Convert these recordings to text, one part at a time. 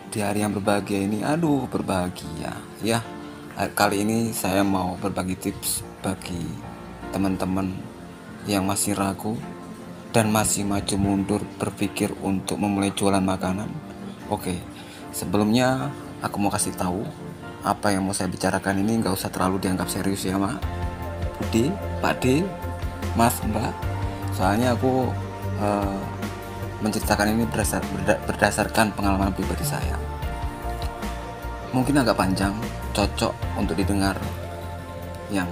Di hari yang berbahagia ini, aduh berbahagia ya. Kali ini saya mau berbagi tips bagi teman-teman yang masih ragu dan masih maju mundur berpikir untuk memulai jualan makanan. Oke, sebelumnya aku mau kasih tahu apa yang mau saya bicarakan ini nggak usah terlalu dianggap serius ya Mak, Budi, Pak D, Mas, Mbak. Soalnya aku eh, menceritakan ini berdasarkan pengalaman pribadi saya. Mungkin agak panjang, cocok untuk didengar yang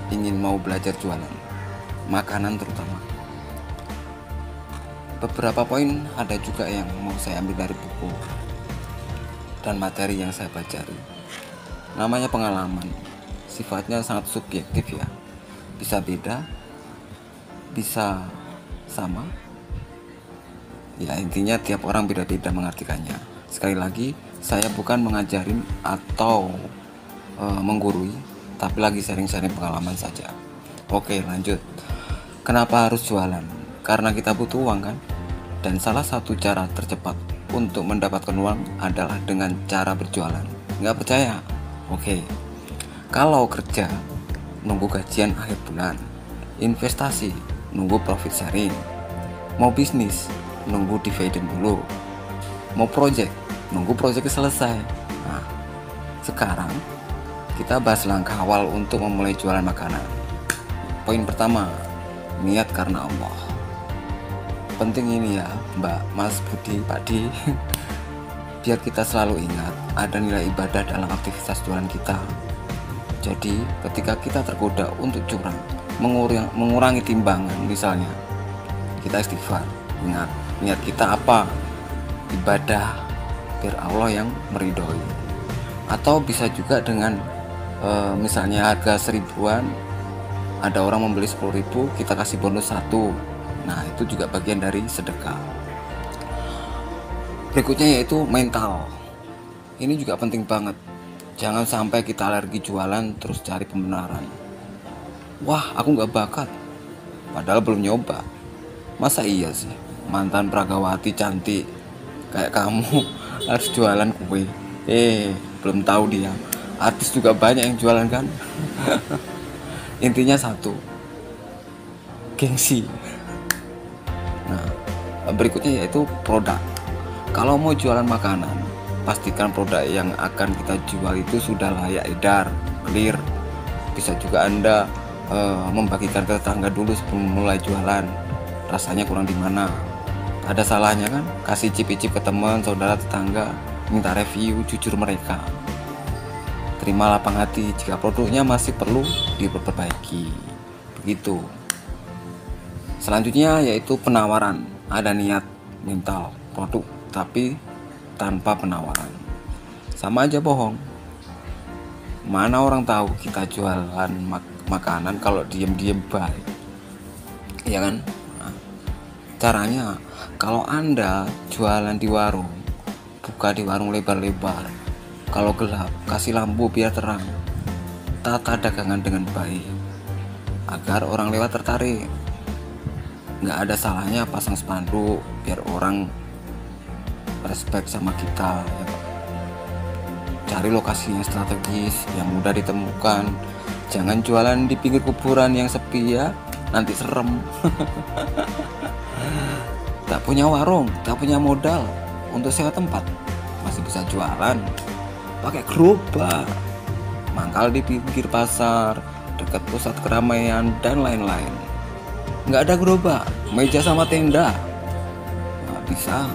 ingin mau belajar jualan makanan terutama. Beberapa poin ada juga yang mau saya ambil dari buku dan materi yang saya pelajari. Namanya pengalaman, sifatnya sangat subjektif ya. Bisa beda, bisa sama. Ya intinya tiap orang beda-beda mengartikannya. Sekali lagi, saya bukan mengajarin atau menggurui, tapi lagi sharing-sharing pengalaman saja. Oke, lanjut. Kenapa harus jualan? Karena kita butuh uang kan? Dan salah satu cara tercepat untuk mendapatkan uang adalah dengan cara berjualan. Nggak percaya? Oke. Kalau kerja, nunggu gajian akhir bulan. Investasi, nunggu profit sharing. Mau bisnis, nunggu dividen dulu. Mau project, nunggu project selesai. Nah, sekarang kita bahas langkah awal untuk memulai jualan makanan. Poin pertama, niat karena Allah. Penting ini ya Mbak, Mas, Budi, Pak D. Biar kita selalu ingat ada nilai ibadah dalam aktivitas jualan kita. Jadi ketika kita tergoda untuk curang, mengurangi timbangan misalnya, kita istighfar, ingat niat kita apa, ibadah biar Allah yang meridhoi. Atau bisa juga dengan misalnya harga 1000-an, ada orang membeli 10.000, kita kasih bonus 1. Nah itu juga bagian dari sedekah. Berikutnya yaitu mental. Ini juga penting banget. Jangan sampai kita alergi jualan terus cari pembenaran. Wah aku gak bakat, padahal belum nyoba. Masa iya sih mantan pragawati cantik kayak kamu harus jualan kue? Belum tahu dia, artis juga banyak yang jualan kan. Intinya satu, gengsi. Nah berikutnya yaitu produk. Kalau mau jualan makanan, pastikan produk yang akan kita jual itu sudah layak edar, clear. Bisa juga Anda membagikan ke tetangga dulu sebelum mulai jualan. Rasanya kurang di mana? Ada salahnya kan? Kasih cip-cip ke teman, saudara, tetangga, minta review jujur mereka. Terima lapang hati jika produknya masih perlu diperbaiki. Begitu. Selanjutnya yaitu penawaran. Ada niat, mental, produk, tapi tanpa penawaran. Sama aja bohong. Mana orang tahu kita jualan makanan kalau diem-diem baik, ya kan? Nah, caranya kalau Anda jualan di warung, buka di warung lebar-lebar. Kalau gelap, kasih lampu biar terang. Tata dagangan dengan baik agar orang lewat tertarik. Nggak ada salahnya pasang spanduk biar orang respect sama kita ya. Cari lokasi yang strategis, yang mudah ditemukan. Jangan jualan di pinggir kuburan yang sepi ya, nanti serem. Tak punya warung, tak punya modal untuk sewa tempat, masih bisa jualan pakai gerobak, mangkal di pinggir pasar, dekat pusat keramaian dan lain-lain. Nggak ada gerobak, meja sama tenda, nah, bisa.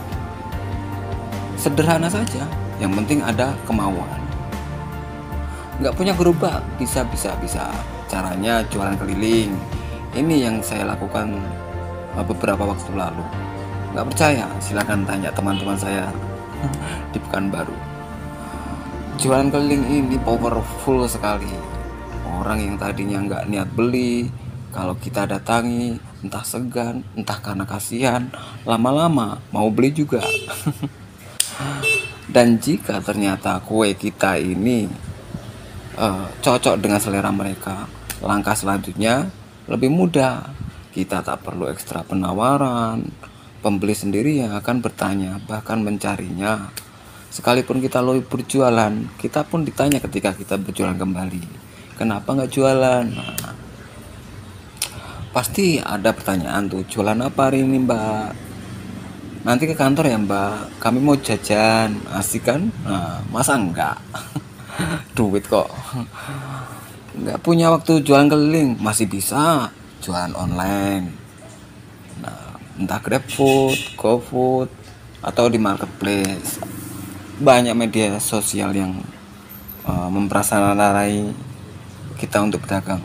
Sederhana saja, yang penting ada kemauan. Nggak punya gerobak, bisa. Caranya jualan keliling. Ini yang saya lakukan beberapa waktu lalu. Nggak percaya, silakan tanya teman-teman saya di Pekanbaru. Jualan keliling ini powerful sekali. Orang yang tadinya nggak niat beli, kalau kita datangi, entah segan, entah karena kasihan, lama-lama mau beli juga. Dan jika ternyata kue kita ini cocok dengan selera mereka, langkah selanjutnya lebih mudah. Kita tak perlu ekstra penawaran. Pembeli sendiri yang akan bertanya, bahkan mencarinya. Sekalipun kita loyo berjualan, kita pun ditanya ketika kita berjualan kembali, kenapa nggak jualan? Nah, pasti ada pertanyaan tuh, jualan apa hari ini mbak? Nanti ke kantor ya mbak, kami mau jajan. Asik kan? Nah, masa enggak? Duit kok. Nggak punya waktu jualan keliling, masih bisa jualan online. Nah, entah GrabFood, GoFood, atau di marketplace. Banyak media sosial yang memprasyarai kita untuk berdagang.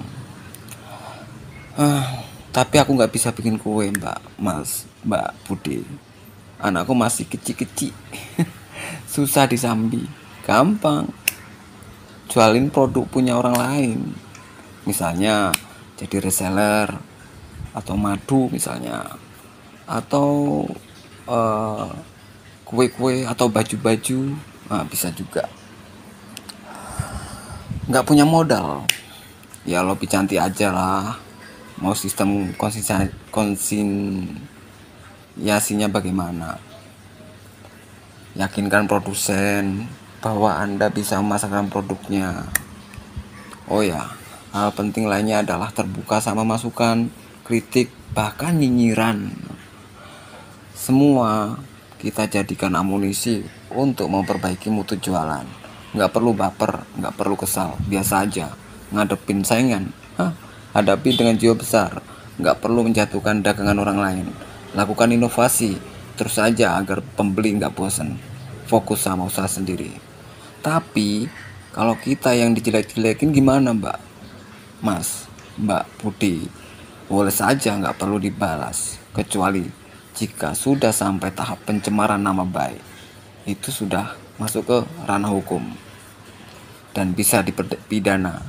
Tapi aku nggak bisa bikin kue mbak, mas, mbak Budi. Anakku masih kecil-kecil. Susah disambi. Gampang jualin produk punya orang lain, misalnya jadi reseller atau madu misalnya, atau eh, kue-kue atau baju-baju. Nah, bisa juga. Nggak punya modal ya lebih cantik aja lah. Mau sistem konsinyasinya bagaimana, yakinkan produsen bahwa Anda bisa memasarkan produknya. Oh ya, hal penting lainnya adalah terbuka sama masukan, kritik, bahkan nyinyiran. Semua kita jadikan amunisi untuk memperbaiki mutu jualan. Nggak perlu baper, nggak perlu kesal, biasa aja ngadepin saingan. Hadapi dengan jiwa besar, nggak perlu menjatuhkan dagangan orang lain. Lakukan inovasi terus saja agar pembeli nggak bosan. Fokus sama usaha sendiri. Tapi kalau kita yang dijelek-jelekin gimana mbak, mas, mbak Budi? Boleh saja, nggak perlu dibalas, kecuali jika sudah sampai tahap pencemaran nama baik. Itu sudah masuk ke ranah hukum dan bisa dipidana.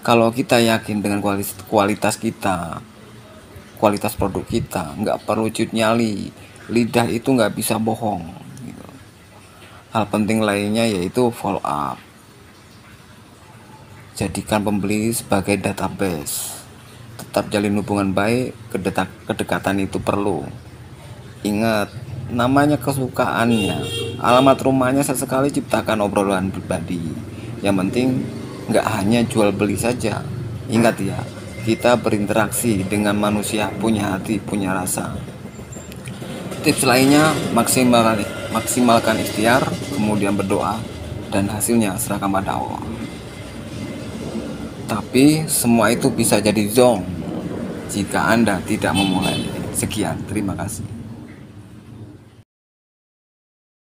Kalau kita yakin dengan kualitas kita, kualitas produk kita, nggak perlu cut nyali. Lidah itu nggak bisa bohong gitu. Hal penting lainnya yaitu follow up. Jadikan pembeli sebagai database. Tetap jalin hubungan baik, kedekatan itu perlu. Ingat, namanya kesukaannya, alamat rumahnya, sesekali ciptakan obrolan pribadi. Yang penting nggak hanya jual beli saja. Ingat ya, kita berinteraksi dengan manusia, punya hati, punya rasa. Tips lainnya, maksimalkan ikhtiar, kemudian berdoa, dan hasilnya serahkan pada Allah. Tapi semua itu bisa jadi zong jika Anda tidak memulai. Sekian, terima kasih.